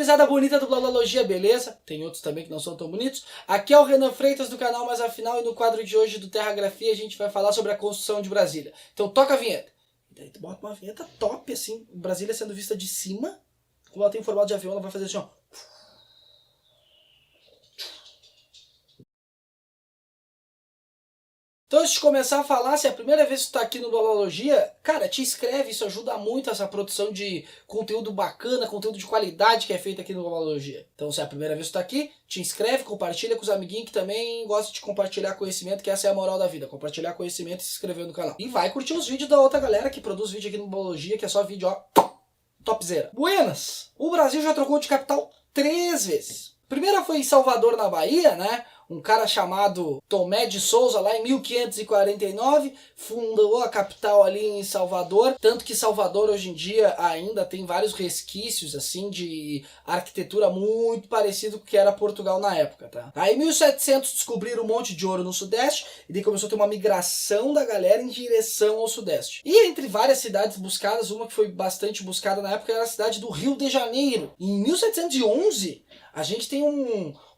gurizada bonita do Blalologia, beleza? Tem outros também que não são tão bonitos. Aqui é o Renan Freitas do canal Mas Afinal e no quadro de hoje do Terragrafia a gente vai falar sobre a construção de Brasília. Então toca a vinheta. E daí tu bota uma vinheta top, assim, Brasília sendo vista de cima. Como ela tem formato de avião, ela vai fazer assim, ó. Então, antes de começar a falar, se é a primeira vez que tu tá aqui no Blalologia, cara, te inscreve, isso ajuda muito essa produção de conteúdo bacana, conteúdo de qualidade que é feito aqui no Blalologia. Então, se é a primeira vez que tu tá aqui, te inscreve, compartilha com os amiguinhos que também gostam de compartilhar conhecimento, que essa é a moral da vida, compartilhar conhecimento e se inscrever no canal. E vai curtir os vídeos da outra galera que produz vídeo aqui no Blalologia, que é só vídeo, ó, topzera. Buenas! O Brasil já trocou de capital 3 vezes. Primeira foi em Salvador, na Bahia, né? Um cara chamado Tomé de Souza, lá em 1549, fundou a capital ali em Salvador. Tanto que Salvador hoje em dia ainda tem vários resquícios assim de arquitetura muito parecido com o que era Portugal na época, tá? Aí em 1700 descobriram um monte de ouro no Sudeste e daí começou a ter uma migração da galera em direção ao Sudeste. E entre várias cidades buscadas, uma que foi bastante buscada na época era a cidade do Rio de Janeiro. Em 1711... a gente tem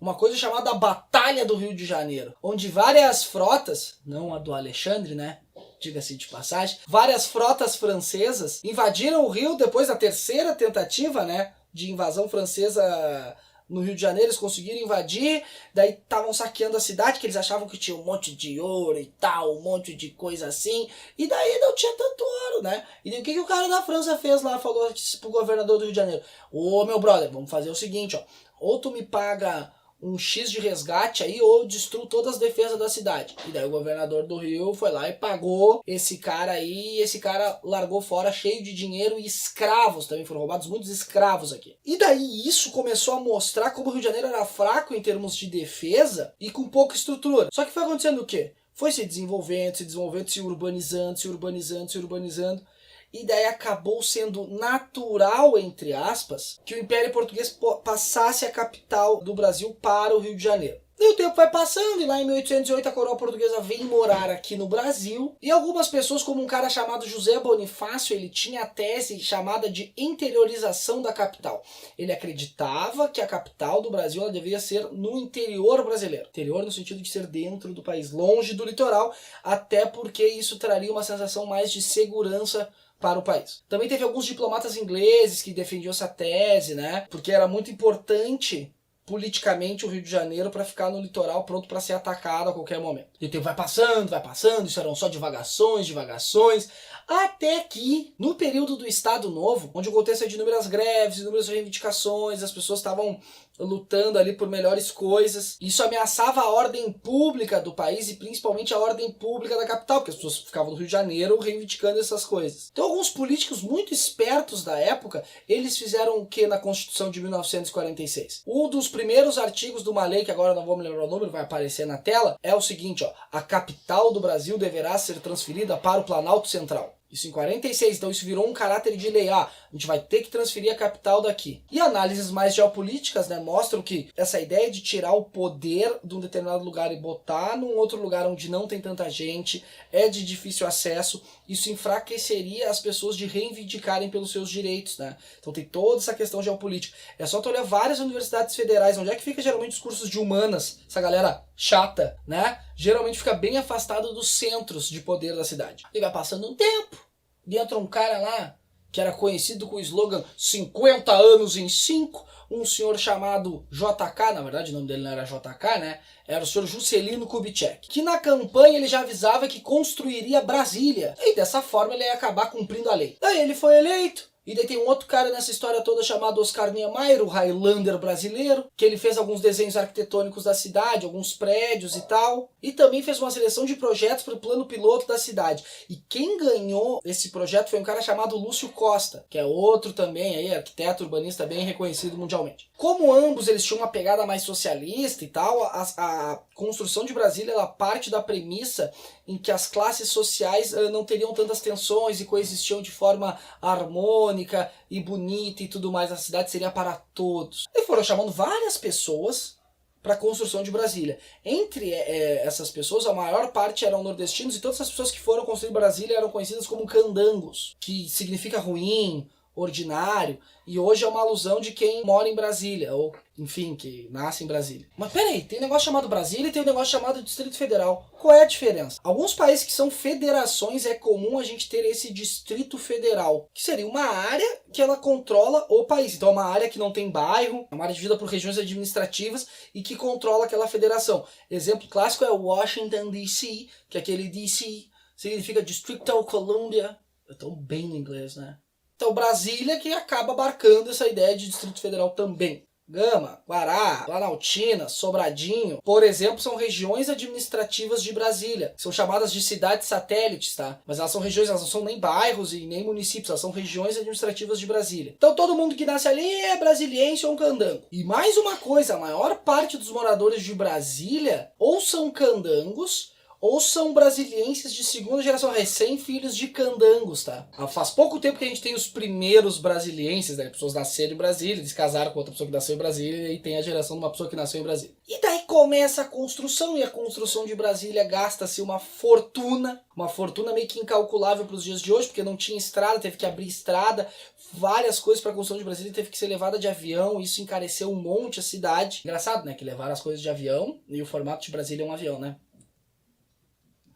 uma coisa chamada Batalha do Rio de Janeiro, onde várias frotas, não a do Alexandre, né? Diga-se de passagem, várias frotas francesas invadiram o Rio depois da terceira tentativa, né? De invasão francesa no Rio de Janeiro. Eles conseguiram invadir, daí estavam saqueando a cidade, que eles achavam que tinha um monte de ouro e tal, um monte de coisa assim, e daí não tinha tanto ouro, né? E daí o que o cara da França fez lá? Falou pro governador do Rio de Janeiro: ô meu brother, vamos fazer o seguinte, ó, ou tu me paga um X de resgate aí, ou eu destruo todas as defesas da cidade. E daí o governador do Rio foi lá e pagou esse cara aí, e esse cara largou fora cheio de dinheiro e escravos, também foram roubados muitos escravos aqui. E daí isso começou a mostrar como o Rio de Janeiro era fraco em termos de defesa e com pouca estrutura. Só que foi acontecendo o quê? Foi se desenvolvendo, se urbanizando, se urbanizando, se urbanizando. E daí acabou sendo natural, entre aspas, que o Império Português passasse a capital do Brasil para o Rio de Janeiro. E o tempo vai passando, e lá em 1808 a coroa portuguesa vem morar aqui no Brasil. E algumas pessoas, como um cara chamado José Bonifácio, ele tinha a tese chamada de interiorização da capital. Ele acreditava que a capital do Brasil ela deveria ser no interior brasileiro. Interior no sentido de ser dentro do país, longe do litoral, até porque isso traria uma sensação mais de segurança para o país. Também teve alguns diplomatas ingleses que defendiam essa tese, né? Porque era muito importante politicamente o Rio de Janeiro para ficar no litoral pronto para ser atacado a qualquer momento. E o tempo vai passando, isso eram só divagações, até que, no período do Estado Novo, onde o contexto é de inúmeras greves, inúmeras reivindicações, as pessoas estavam lutando ali por melhores coisas, isso ameaçava a ordem pública do país e principalmente a ordem pública da capital, porque as pessoas ficavam no Rio de Janeiro reivindicando essas coisas. Então alguns políticos muito espertos da época, eles fizeram o que na Constituição de 1946? Um dos primeiros artigos de uma lei, que agora não vou me lembrar o número, vai aparecer na tela, é o seguinte, ó: a capital do Brasil deverá ser transferida para o Planalto Central. Isso em 46, então isso virou um caráter de lei. A gente vai ter que transferir a capital daqui. E análises mais geopolíticas, né, mostram que essa ideia de tirar o poder de um determinado lugar e botar num outro lugar onde não tem tanta gente, é de difícil acesso, isso enfraqueceria as pessoas de reivindicarem pelos seus direitos, né? Então tem toda essa questão geopolítica. É só tu olhar várias universidades federais, onde é que fica geralmente os cursos de humanas, essa galera chata, né? Geralmente fica bem afastado dos centros de poder da cidade. E vai passando um tempo, e entra um cara lá, que era conhecido com o slogan 50 anos em 5, um senhor chamado JK, na verdade o nome dele não era JK, né? Era o senhor Juscelino Kubitschek, que na campanha ele já avisava que construiria Brasília, e dessa forma ele ia acabar cumprindo a lei. Daí ele foi eleito. E daí tem um outro cara nessa história toda chamado Oscar Niemeyer, o Highlander brasileiro, que ele fez alguns desenhos arquitetônicos da cidade, alguns prédios e tal, e também fez uma seleção de projetos para o plano piloto da cidade. E quem ganhou esse projeto foi um cara chamado Lúcio Costa, que é outro também aí, arquiteto urbanista bem reconhecido mundialmente. Como ambos eles tinham uma pegada mais socialista e tal, a construção de Brasília ela parte da premissa em que as classes sociais não teriam tantas tensões e coexistiam de forma harmônica e bonita e tudo mais. A cidade seria para todos. E foram chamando várias pessoas para a construção de Brasília. Entre essas pessoas, a maior parte eram nordestinos, e todas as pessoas que foram construir Brasília eram conhecidas como candangos, que significa ruim ordinário, e hoje é uma alusão de quem mora em Brasília, ou, enfim, que nasce em Brasília. Mas peraí, tem um negócio chamado Brasília e tem um negócio chamado Distrito Federal. Qual é a diferença? Alguns países que são federações é comum a gente ter esse Distrito Federal, que seria uma área que ela controla o país. Então é uma área que não tem bairro, é uma área dividida por regiões administrativas e que controla aquela federação. Exemplo clássico é Washington DC, que é aquele DC significa District of Columbia. Eu tô bem no inglês, né? Então Brasília que acaba abarcando essa ideia de Distrito Federal também. Gama, Guará, Planaltina, Sobradinho, por exemplo, são regiões administrativas de Brasília. São chamadas de cidades satélites, tá? Mas elas são regiões, elas não são nem bairros e nem municípios, elas são regiões administrativas de Brasília. Então todo mundo que nasce ali é brasiliense ou um candango. E mais uma coisa, a maior parte dos moradores de Brasília ou são candangos, ou são brasilienses de segunda geração, recém-filhos de candangos, tá? Faz pouco tempo que a gente tem os primeiros brasilienses, né? Pessoas nasceram em Brasília, eles casaram com outra pessoa que nasceu em Brasília e tem a geração de uma pessoa que nasceu em Brasília. E daí começa a construção, e a construção de Brasília gasta-se uma fortuna meio que incalculável para os dias de hoje, porque não tinha estrada, teve que abrir estrada, várias coisas para a construção de Brasília teve que ser levada de avião, isso encareceu um monte a cidade. Engraçado, né? Que levaram as coisas de avião e o formato de Brasília é um avião, né?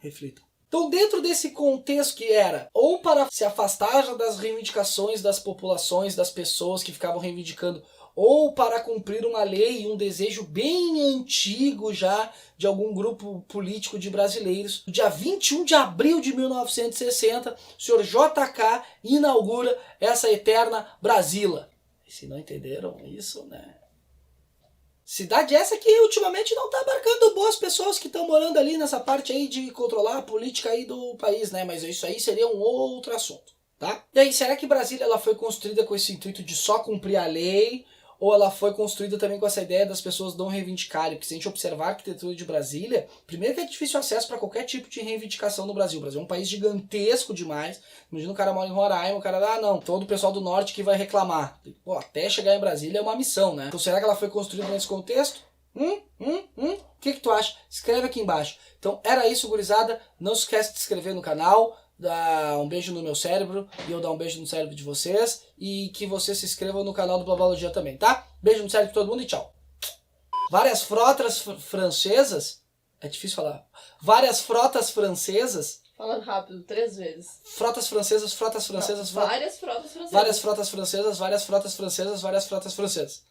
Reflitam. Então, dentro desse contexto que era ou para se afastar das reivindicações das populações, das pessoas que ficavam reivindicando, ou para cumprir uma lei e um desejo bem antigo já de algum grupo político de brasileiros, no dia 21 de abril de 1960, o senhor JK inaugura essa eterna Brasília. E se não entenderam isso, né? Cidade essa que ultimamente não tá abarcando boas pessoas que estão morando ali nessa parte aí de controlar a política aí do país, né? Mas isso aí seria um outro assunto, tá? E aí, será que Brasília ela foi construída com esse intuito de só cumprir a lei? Ou ela foi construída também com essa ideia das pessoas não reivindicarem? Porque se a gente observar a arquitetura de Brasília, primeiro que é difícil acesso para qualquer tipo de reivindicação no Brasil. O Brasil é um país gigantesco demais. Imagina o cara mora em Roraima, o cara, não, todo o pessoal do norte que vai reclamar. Pô, até chegar em Brasília é uma missão, né? Então será que ela foi construída nesse contexto? O que tu acha? Escreve aqui embaixo. Então era isso, gurizada. Não se esquece de se inscrever no canal, dar um beijo no meu cérebro e eu dar um beijo no cérebro de vocês, e que vocês se inscrevam no canal do Blabologia também, tá? Beijo no cérebro de todo mundo e tchau. Várias frotas francesas, é difícil falar, várias frotas francesas. Falando rápido, 3 vezes. Várias frotas francesas. Não, várias frotas francesas. Várias frotas francesas, várias frotas francesas, várias frotas francesas.